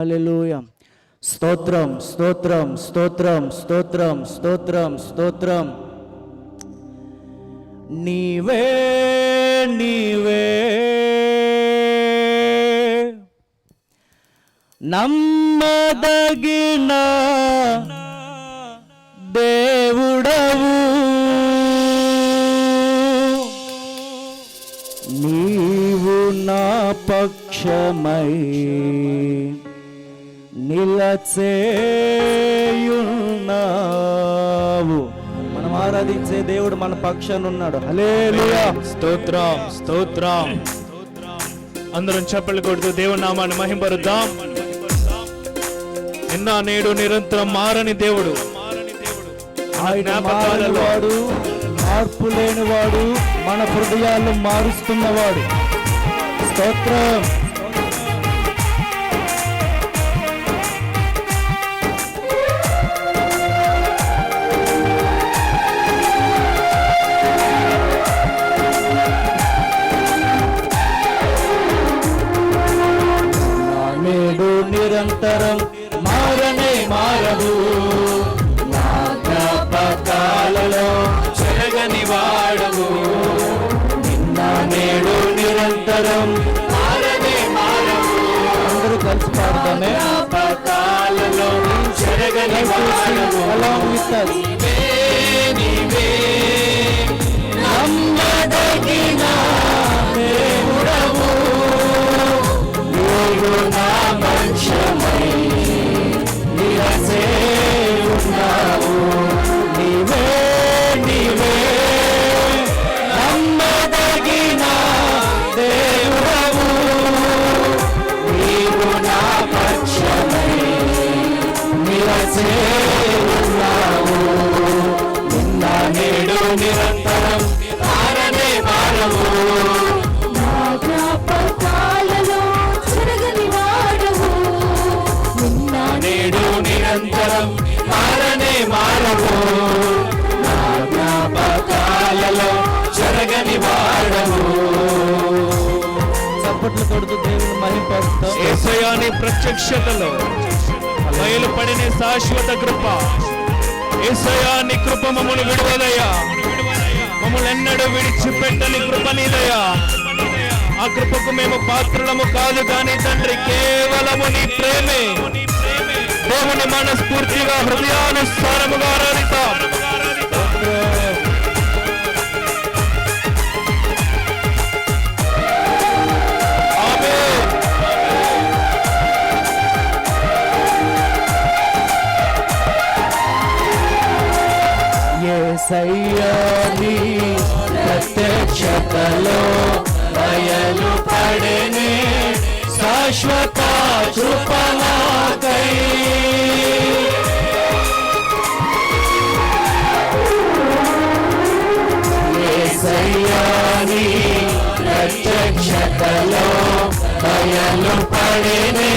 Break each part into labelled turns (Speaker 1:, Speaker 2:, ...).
Speaker 1: హల్లెలూయా. స్తోత్రం స్తోత్రం స్తోత్రం స్తోత్రం స్తోత్రం స్తోత్రం. నీవే నీవే నమ్మదగిన దేవుడవు, నీవు నా పక్షమై నిలచేయున్నావు. మనం ఆరాధించే దేవుడు మన పక్షాన ఉన్నాడు. హల్లెలూయా.
Speaker 2: స్తోత్రం స్తోత్రం. అందరం చప్పట్లు కొడుతూ దేవుని నామాన్ని మహింపరుద్దాం. నిన్న నేడు నిరంతరం మారని దేవుడు,
Speaker 1: ఆయన మారనివాడు, మార్పు లేనివాడు, మన హృదయాలను మారుస్తున్నవాడు. స్తోత్రం. నిరంతరం మారనే మారవు, నా జ్ఞాపకాలలో చెరగని వాడవు. నిన్న నేడు నిరంతరం మారనే మారవు. అందరూ కలిసి పాడదామే. జ్ఞాపకాలలో చెరగని వాడవు. along with us. నీవే నమ్మదగిన దేవుడవు, నీవు నా పక్షమై నిలచేయున్నావు. నీవే నీవే నమ్మదగిన దేవుడవు, నీవు నా పక్షమై నిలచేయున్నావు. నిన్న నేడు నిరంతరం మారనే మారవు, నేడు నిరంతరం మారనే మారవు. నా జ్ఞాపకాలలో చెరగని వాడవు. చప్పట్లు కొడుతూ దేవుని మహిమపరుస్తాం.
Speaker 2: యేసయ్యా నీ ప్రత్యక్షతలో బయలుపడిన శాశ్వత కృప, యేసయ్యా నీ కృప మమ్మల్ని విడువదయ్యా. మమ్మల్ని ఎన్నడూ విడిచిపెట్టని కృప నీదయ్యా. ఆ కృపకు మేము పాత్రలము కాదు కానీ తండ్రి, కేవలము నీ ప్రేమే. దేవుని మనస్ఫూర్తిగా హృదయానుసారముగా ఆరాధిద్దాం. ఆమేన్.
Speaker 1: యేసయ్యా నీ ప్రత్యక్షతలో బయలుపడెనే శాశ్వత కృప నాకై. యేసయ్యా నీ ప్రత్యక్షతలో బయలుపడెనే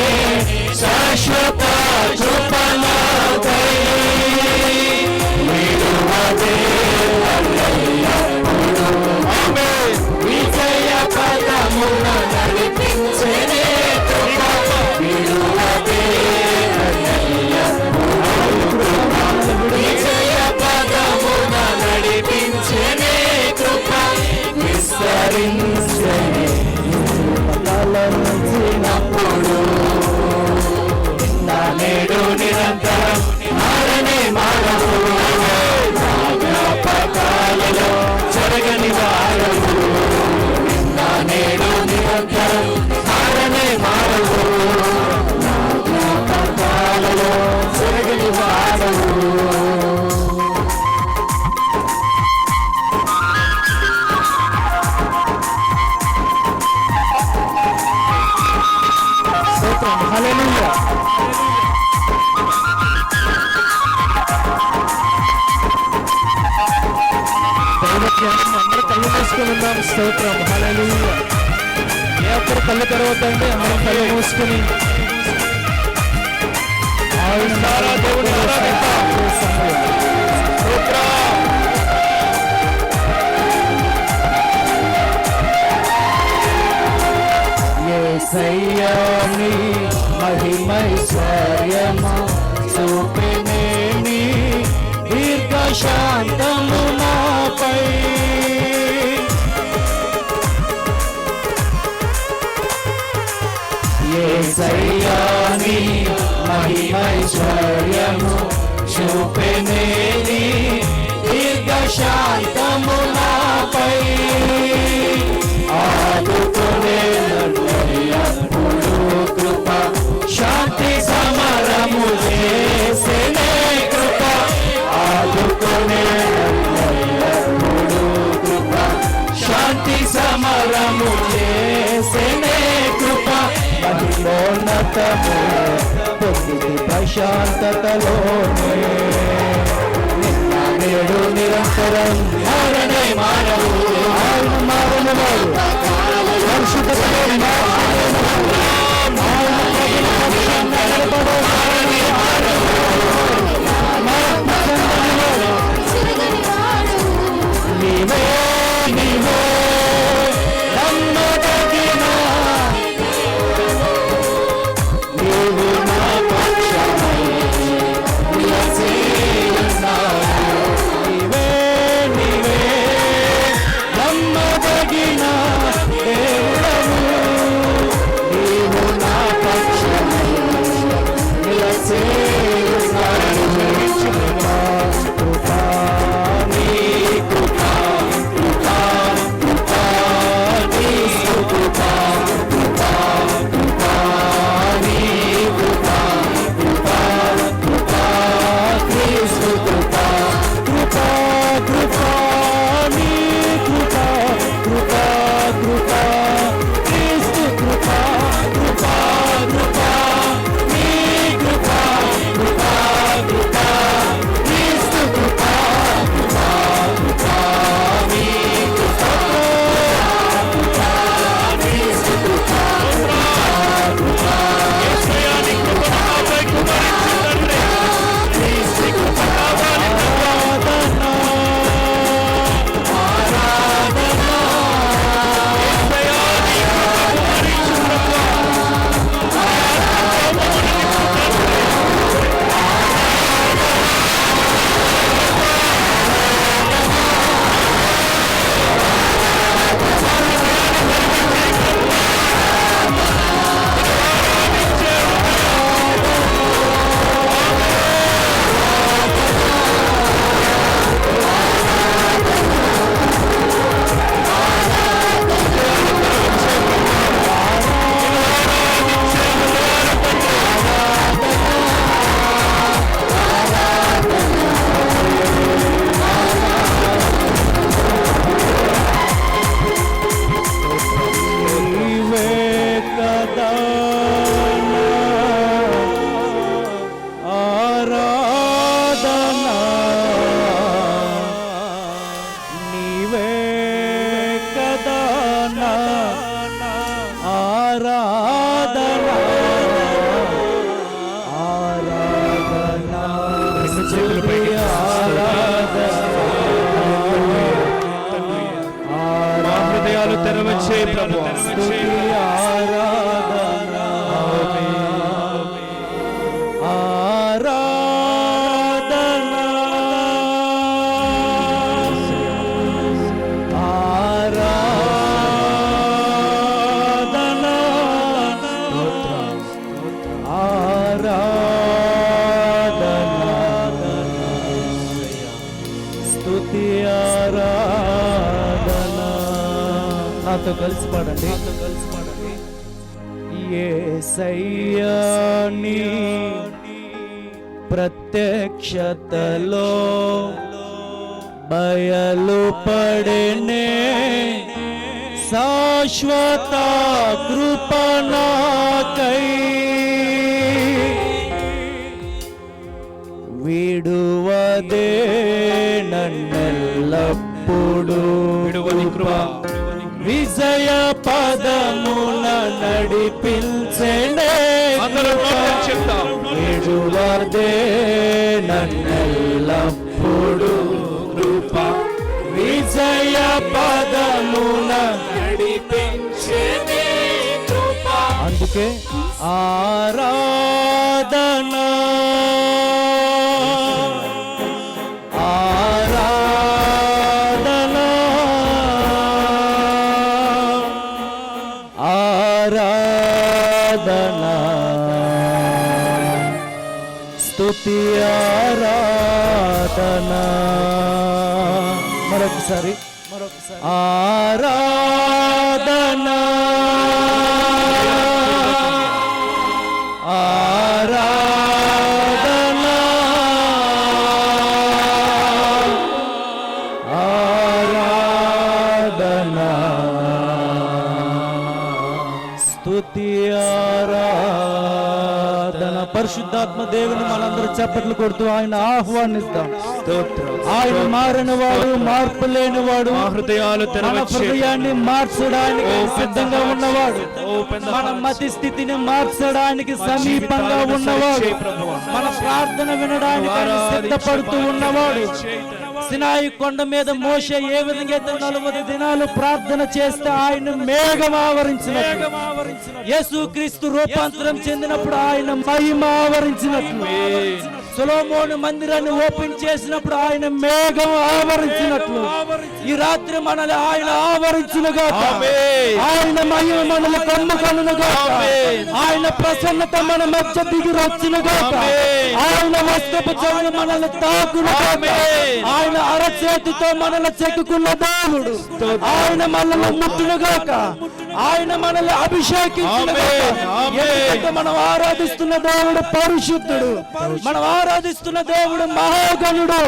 Speaker 1: శాశ్వత కృప నాకై. విడువదే ఎల్లప్పుడూ విజయ పదమున నడిపించెనే కృప. విడువదే ఎల్లప్పుడూ విజయ పదమున నడిపించెనే కృప. విస్తరించెనే తలచినప్పుడు, నా నేడు నిరంతరం మారనే మారవు. నా జ్ఞాపకాలలో చెరగని వాడవు. నా నేడు నిరంతరం మారనే మారవు. నా జ్ఞాపకాలలో చెరగని వాడవు. స్తోత్రం. హల్లెలూయా. అందరూ కళ్ళు మూసుకొని ఉన్నాం. స్తోత్రం. హల్లెలూయా. ఏ ఒక్కరు కళ్ళు తెరవద్దండి, అందరం కళ్ళు మూసుకొని దేవుని ఆరాధిద్దాం. యేసయ్యా నీ
Speaker 3: మహిమైశ్వర్యము చూపినే నీ దీర్ఘశాంతము నాపై. యేసయ్యా నీ మహిమైశ్వర్యము చూపినే నీ దీర్ఘశాంతము నాపై. ఆదుకునే నన్ను ఎప్పుడు కృప శాంతి సమరము చేసెనే కృప. ఆదుకునే నన్ను ఎప్పుడు కృప శాంతి సమరము చేసెనే కృప. మహిమోన్నతము పొందితి ప్రశాంతతలోనే. నిన్న నేడు నిరంతరం మారనే మానవు ఆయన మారనవాడు. నీవే నీవే నమ్మదగిన నీవు నా పక్షమై నిలచి ఉన్నావు. నీవే నీవే నమ్మదగిన దేవుడవు. నీవు నా పక్షమై నిలచి ఉన్నావు. కృపా నీ కృపా కృపా కృపా నీ కృపా కృపా కృపా నీ కృపా కృపా కృపా క్రీస్తు కృపా కృపా కృపా నీ కృపా కృపా కృపా క్రీస్తు కృపా కృపా కృపా నీ కృపా కృపా కృపా క్రీస్తు కృపా కృపా కృపా నీ కృపా కృపా క్రీస్తు కృపా కృపా
Speaker 2: యేసయ్యా నీ కృప నాపై కుమరించు తండ్రి.
Speaker 3: క్రీస్తు కృపా ఆరాధన ఆరాధన.
Speaker 2: యేసయ్యా నీ కృప కుమరించు ప్రభువా.
Speaker 3: నీవే కదా నా ఆరాధన. నీవే కదా నా ఆరాధన ఆరాధన.
Speaker 2: రెండు చేతులపైకి మా హృదయాలు తెరవచ్చే ప్రభువా.
Speaker 3: ఆరాధన ఆరాధన ఆరాధన ఆరాధన స్తుతి ఆరాధన. నాతో కలిసి పాడండి. యేసయ్యా నీ ప్రత్యక్షతలో బయలుపడెనే శాశ్వత కృప నాకై. విడువదే నన్నెల్లప్పుడు
Speaker 2: విడువని కృప
Speaker 3: విజయ పదమున నడిపించెనే
Speaker 2: అందరం నోటితో చెప్తాం.
Speaker 3: విడువదే నన్నెల్లప్పుడు కృప విజయ పదమున నడిపించెనే కృప. అందుకే ఆరాధన ఆరాధన ఆరాధన స్తుతి ఆరాధన మరొకసారి ఆరాధన ఆరాధన ఆరాధన స్తుతి ఆరాధన పరిశుద్ధాత్మ దేవుని మనందరూ చప్పట్లు కొడుతూ ఆయన ఆహ్వానిస్తాం. ఆయన మారినవాడు, మార్పు లేనివాడు,
Speaker 2: హృదయాలు
Speaker 3: మన హృదయాన్ని మార్చడానికి సిద్ధంగా ఉన్నవాడు, మన మతి స్థితిని మార్చడానికి సమీపంగా ఉన్నవాడు, మన ప్రార్థన వినడానికి ఆయన సిద్ధపడుతూ ఉన్నవాడు. సినాయి కొండ మీద మోషే ఏ విధంగా అయితే 40 దినాలు ప్రార్థన చేస్తే ఆయన మేఘం ఆవరించినట్లు, యేసుక్రీస్తు రూపాంతరం చెందినప్పుడు ఆయన మహిమ ఆవరించినట్లు, సొలొమోను మందిరాన్ని ఓపెన్ చేసినప్పుడు ఆయన మేఘం ఆవరించినట్లు ఈ రాత్రి మనల్ని ఆయన ఆవరించునుగా, ఆయన మహిమ మనల్ని కమ్ముకొనుగా, ఆయన ప్రసన్నత మన మధ్య దిగి వచ్చునుగా, ఆయన వస్త్రపు చెవులు మనల్ని తాకునుగా, ఆయన అరచేతితో మనల్ని చెక్కుకున్న దేవుడు ఆయన మనల్ని ముట్టునుగాక, ఆయన మనల్ని అభిషేకించునుగాక. మనం ఆరాధిస్తున్న దేవుడు పరిశుద్ధుడు, మనం ఆరాధిస్తున్న దేవుడు మహాగణుడు.